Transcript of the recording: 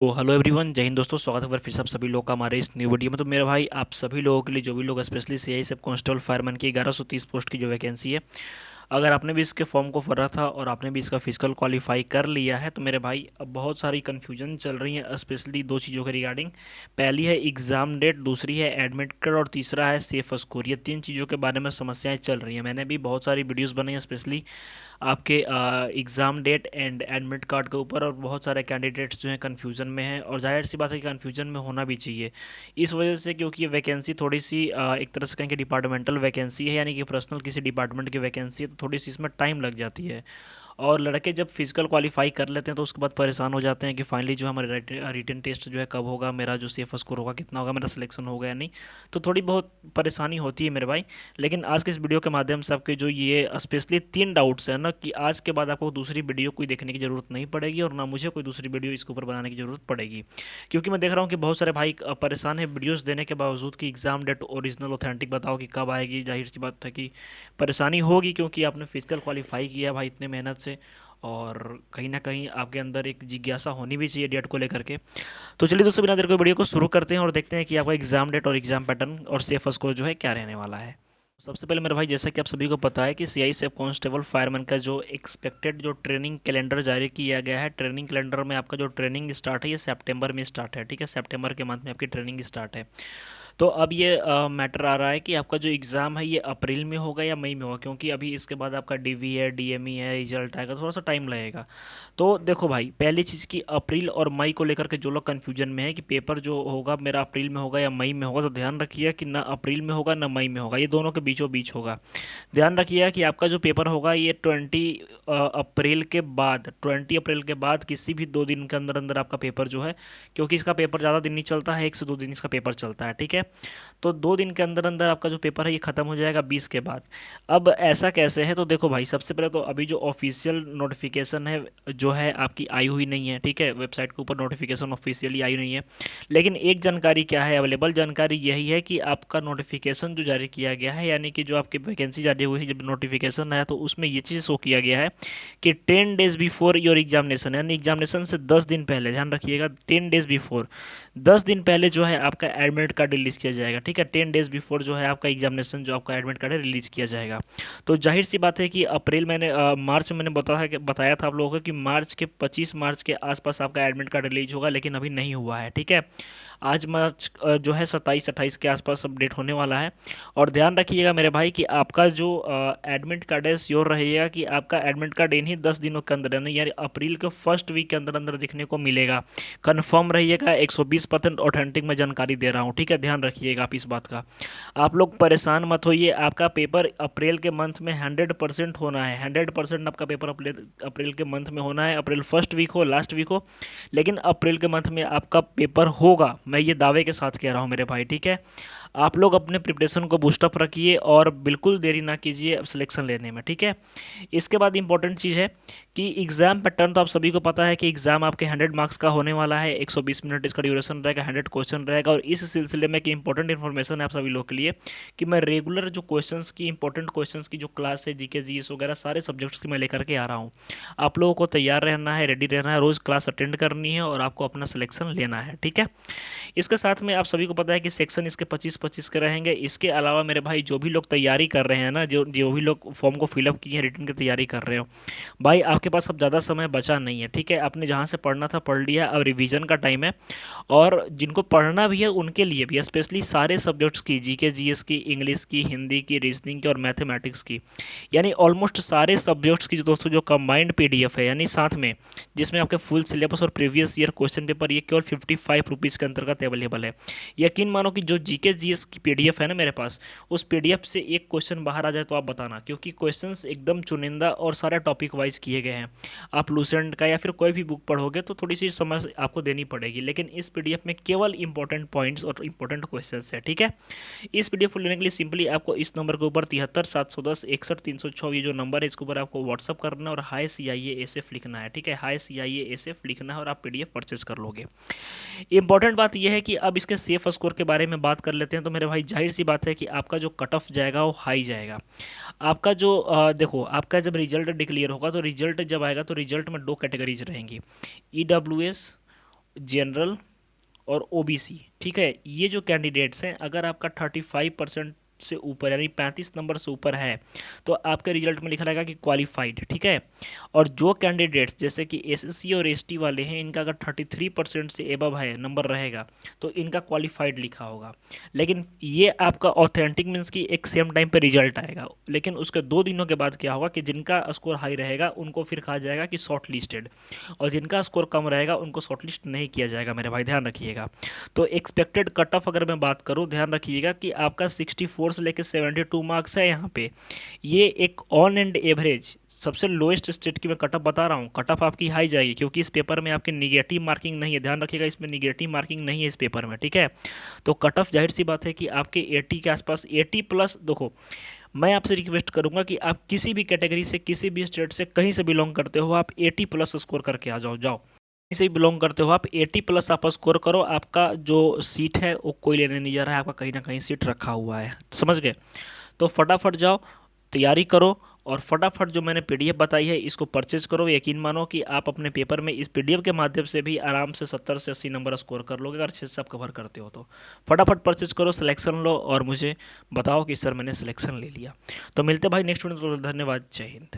तो hello everyone, जय हिंद दोस्तों। स्वागत है एक बार फिर से आप सभी लोग का हमारे इस न्यू वीडियो में। तो मेरा भाई आप सभी लोगों के लिए, जो भी लोग स्पेशली सीआई सब कांस्टेबल फायरमैन की 1130 पोस्ट की जो वैकेंसी है, अगर आपने भी इसके फॉर्म को भरा था और आपने भी इसका फिजिकल क्वालिफाई कर लिया है, तो मेरे भाई अब बहुत सारी कन्फ्यूजन चल रही है स्पेशली दो चीज़ों के रिगार्डिंग। पहली है एग्ज़ाम डेट, दूसरी है एडमिट कार्ड और तीसरा है सेफ स्कोर। ये तीन चीज़ों के बारे में समस्याएं चल रही हैं। मैंने भी बहुत सारी वीडियोस बनाई हैं स्पेशली आपके exam date and admit card के ऊपर, और बहुत सारे कैंडिडेट्स जो हैं कन्फ्यूजन में हैं, और जाहिर सी बात है कि कन्फ्यूजन में होना भी चाहिए इस वजह से, क्योंकि ये वैकेंसी थोड़ी सी एक तरह से कहें कि डिपार्टमेंटल वैकेंसी है, यानी कि पर्सनल किसी डिपार्टमेंट की वैकेंसी है, तो थोड़ी सी इसमें टाइम लग जाती है। और लड़के जब फिजिकल क्वालिफाई कर लेते हैं तो उसके बाद परेशान हो जाते हैं कि फाइनली जो हमारे रिटन टेस्ट जो है कब होगा, मेरा जो सेफ स्कोर होगा कितना होगा, मेरा सिलेक्शन होगा या नहीं। तो थोड़ी बहुत परेशानी होती है मेरे भाई। लेकिन आज के इस वीडियो के माध्यम से आपके जो ये स्पेशली तीन डाउट्स हैं ना, कि आज के बाद आपको दूसरी वीडियो कोई देखने की ज़रूरत नहीं पड़ेगी और ना मुझे कोई दूसरी वीडियो इसके ऊपर बनाने की ज़रूरत पड़ेगी। क्योंकि मैं देख रहा हूँ कि बहुत सारे भाई परेशान है वीडियोस देने के बावजूद कि एग्ज़ाम डेट ओरिजिनल ऑथेंटिक बताओ कि कब आएगी। जाहिर सी बात है कि परेशानी होगी, क्योंकि आपने फिजिकल क्वालिफाई किया भाई इतने मेहनत से, और कहीं ना कहीं आपके अंदर एक जिज्ञासा होनी भी चाहिए डेट को लेकर के। तो चलिए दोस्तों, बिना देर को वीडियो को शुरू करते हैं और देखते हैं कि आपका एग्जाम डेट और एग्जाम पैटर्न और सेफ स्कोर जो है क्या रहने वाला है। सबसे पहले मेरे भाई, जैसा कि आप सभी को पता है कि सीआई सेफ कांस्टेबल फायरमैन का जो एक्सपेक्टेड जो ट्रेनिंग कैलेंडर जारी किया गया है, ट्रेनिंग कैलेंडर में आपका जो ट्रेनिंग स्टार्ट है ये सितंबर में स्टार्ट है। ठीक है, सितंबर के मंथ में आपकी ट्रेनिंग स्टार्ट है। तो अब ये मैटर आ रहा है कि आपका जो एग्ज़ाम है ये अप्रैल में होगा या मई में होगा, क्योंकि अभी इसके बाद आपका डीवी है, डीएमई है, रिजल्ट आएगा, थोड़ा सा टाइम लगेगा। तो देखो भाई, पहली चीज़ की अप्रैल और मई को लेकर के जो लोग कन्फ्यूजन में है कि पेपर जो होगा मेरा अप्रैल में होगा या मई में होगा, तो ध्यान रखिए कि ना अप्रैल में होगा ना मई में होगा, ये दोनों के बीचों बीच होगा। ध्यान रखिएगा कि आपका जो पेपर होगा ये 20 अप्रैल के बाद किसी भी 2 दिन के अंदर अंदर आपका पेपर जो है, क्योंकि इसका पेपर ज़्यादा दिन नहीं चलता है, 1 से 2 दिन इसका पेपर चलता है। ठीक है, तो 2 दिन के अंदर अंदर आपका जो पेपर है ये ख़त्म हो जाएगा 20 के बाद। अब ऐसा कैसे है, तो देखो भाई, सबसे पहले तो अभी जो ऑफिशियल नोटिफिकेशन है जो है आपकी आई हुई नहीं है। ठीक है, वेबसाइट के ऊपर नोटिफिकेशन ऑफिशियली आई नहीं है। लेकिन एक जानकारी क्या है, अवेलेबल जानकारी यही है कि आपका नोटिफिकेशन जो जारी किया गया है, यानी कि जो आपकी वैकेंसी जारी हुई है, जब नोटिफिकेशन आया तो उसमें ये चीज़ शो किया गया है कि 10 डेज बिफोर योर एग्जामिनेशन, यानी एग्जामिनेशन से 10 दिन पहले, ध्यान रखिएगा 10 डेज बिफोर, 10 दिन पहले जो है आपका एडमिट कार्ड रिलीज़ किया जाएगा। ठीक है, 10 डेज बिफोर जो है आपका एग्जामिनेशन जो आपका एडमिट कार्ड है रिलीज़ किया जाएगा। तो जाहिर सी बात है कि अप्रैल मैंने मार्च में मैंने बताया था आप लोगों को कि मार्च के 25 मार्च के आसपास आपका एडमिट कार्ड रिलीज होगा, लेकिन अभी नहीं हुआ है। ठीक है, आज मार्च जो है 27-28 के आसपास अपडेट होने वाला है। और ध्यान रखिएगा मेरे भाई कि आपका जो एडमिट कार्ड है, श्योर रहिएगा कि आपका एडमिट कार्ड इन्हीं 10 दिनों के अंदर, यानी अप्रैल के फर्स्ट वीक के अंदर अंदर दिखने को मिलेगा। कन्फर्म रहिएगा, 120% ऑथेंटिक मैं जानकारी दे रहा हूँ। ठीक है, ध्यान रखिएगा आप इस बात का। आप लोग परेशान मत होइए, आपका पेपर अप्रैल के मंथ में 100% होना है। 100% आपका पेपर अप्रैल अप्रैल के मंथ में होना है, अप्रैल फर्स्ट वीक हो लास्ट वीक हो, लेकिन अप्रैल के मंथ में आपका पेपर होगा, मैं ये दावे के साथ कह रहा हूँ मेरे भाई। ठीक है, आप लोग अपने प्रिपरेशन को बूस्टअप रखिए और बिल्कुल देरी ना कीजिए अब सिलेक्शन लेने में। ठीक है, इसके बाद इंपॉर्टेंट चीज़ है कि एग्ज़ाम पैटर्न तो आप सभी को पता है कि एग्ज़ाम आपके 100 मार्क्स का होने वाला है, 120 मिनट इसका ड्यूरेशन रहेगा, 100 क्वेश्चन रहेगा। और इस सिलसिले में कि इंपॉर्टेंट इन्फॉर्मेशन है आप सभी लोग के लिए कि मैं रेगुलर जो क्वेश्चंस की, इंपॉर्टेंट क्वेश्चंस की जो क्लास है, जीके जीएस वगैरह सारे सब्जेक्ट्स की मैं लेकर के आ रहा हूँ। आप लोगों को तैयार रहना है, रेडी रहना है, रोज़ क्लास अटेंड करनी है और आपको अपना सिलेक्शन लेना है। ठीक है, इसके साथ में आप सभी को पता है कि सेक्शन इसके 25-25 के रहेंगे। इसके अलावा मेरे भाई जो भी लोग तैयारी कर रहे हैं ना, जो जो भी लोग फॉर्म को फिलअप किए हैं, रिटर्न की तैयारी कर रहे हो, भाई आपके पास अब ज़्यादा समय बचा नहीं है। ठीक है, आपने जहाँ से पढ़ना था पढ़ लिया, अब रिवीजन का टाइम है। और जिनको पढ़ना भी है उनके लिए भी, स्पेशली सारे सब्जेक्ट्स की, जीके जीएस की, इंग्लिश की, हिंदी की, रीजनिंग की और मैथमेटिक्स की, यानी ऑलमोस्ट सारे सब्जेक्ट्स की जो दोस्तों जो कंबाइंड पीडीएफ है, यानी साथ में जिसमें आपके फुल सिलेबस और प्रीवियस ईयर क्वेश्चन पेपर, ये केवल 55 रुपीज़ के अंतर्गत अवेलेबल है। यकीन मानो कि जो जीके जीएस की पीडीएफ है ना मेरे पास, उस पीडीएफ से एक क्वेश्चन बाहर आ जाए तो आप बताना, क्योंकि क्वेश्चंस एकदम चुनिंदा और सारे टॉपिक वाइज किए गए हैं। आप लूसेंट का या फिर कोई भी बुक पढ़ोगे तो थोड़ी सी समझ आपको देनी पड़ेगी, लेकिन इस पीडीएफ में केवल इंपॉर्टेंट पॉइंट्स और इंपॉर्टेंट क्वेश्चंस है। ठीक है, इस पीडीएफ को लेने के लिए सिंपली आपको इस नंबर के ऊपर 73 710 61 306 ये जो नंबर है इसके ऊपर आपको व्हाट्सअप करना है और हाई CIA SF लिखना है। ठीक है, हाई CIA SF लिखना है और आप पीडीएफ परचेज कर लोगे। इंपॉर्टेंट बात यह है कि अब इसके सेफ स्कोर के बारे में बात कर लेते हैं। तो मेरे भाई जाहिर सी बात है कि आपका जो कट ऑफ जाएगा वो हाई जाएगा। आपका जो देखो, आपका जब रिजल्ट डिक्लेयर होगा तो रिजल्ट जब आएगा तो रिजल्ट में दो कैटेगरीज रहेंगी, EWS जनरल और ओबीसी, ठीक है। ये जो कैंडिडेट्स हैं, अगर आपका 35% से ऊपर यानी 35 नंबर से ऊपर है तो आपके रिजल्ट में लिखा रहेगा कि क्वालिफाइड, ठीक है। और जो कैंडिडेट्स जैसे कि एसएससी और एसटी वाले हैं, इनका अगर 33% से एबव है नंबर रहेगा तो इनका क्वालिफाइड लिखा होगा। लेकिन ये आपका ऑथेंटिक मीन्स कि एक सेम टाइम पे रिजल्ट आएगा, लेकिन उसके 2 दिनों के बाद क्या होगा कि जिनका स्कोर हाई रहेगा उनको फिर कहा जाएगा कि शॉर्ट लिस्टेड, और जिनका स्कोर कम रहेगा उनको शॉर्ट लिस्ट नहीं किया जाएगा, मेरे भाई ध्यान रखिएगा। तो एक्सपेक्टेड कट ऑफ अगर मैं बात करूं, ध्यान रखिएगा कि आपका 64 से लेकर 72 मार्क्स है यहाँ पे। ये एक ऑन एंड एवरेज सबसे लोएस्ट स्टेट की मैं कट ऑफ बता रहा हूँ। कट ऑफ आपकी हाई जाएगी क्योंकि इस पेपर में आपकी निगेटिव मार्किंग नहीं है, ध्यान रखिएगा, इसमें निगेटिव मार्किंग नहीं है इस पेपर में, ठीक है। तो कट ऑफ जाहिर सी बात है कि आपके 80 के आसपास, 80 प्लस। देखो, मैं आपसे रिक्वेस्ट करूंगा कि आप किसी भी कैटेगरी से, किसी भी स्टेट से, कहीं से बिलोंग करते हो, आप 80 प्लस स्कोर करके आ जाओ। जाओ कहीं से भी बिलोंग करते हो आप, 80 प्लस आप स्कोर करो। आपका जो सीट है वो कोई लेने नहीं जा रहा है, आपका कहीं ना कहीं सीट रखा हुआ है, समझ गए। तो फटाफट जाओ, तैयारी करो, और फटाफट जो मैंने पीडीएफ बताई है इसको परचेज करो। यकीन मानो कि आप अपने पेपर में इस पीडीएफ के माध्यम से भी आराम से 70 से 80 नंबर स्कोर कर लोगे, अगर अच्छे से आप कवर करते हो तो। फटाफट परचेज करो, सिलेक्शन लो और मुझे बताओ कि सर मैंने सिलेक्शन ले लिया। तो मिलते हैं भाई नेक्स्ट वीडियो में, तो धन्यवाद, जय हिंद।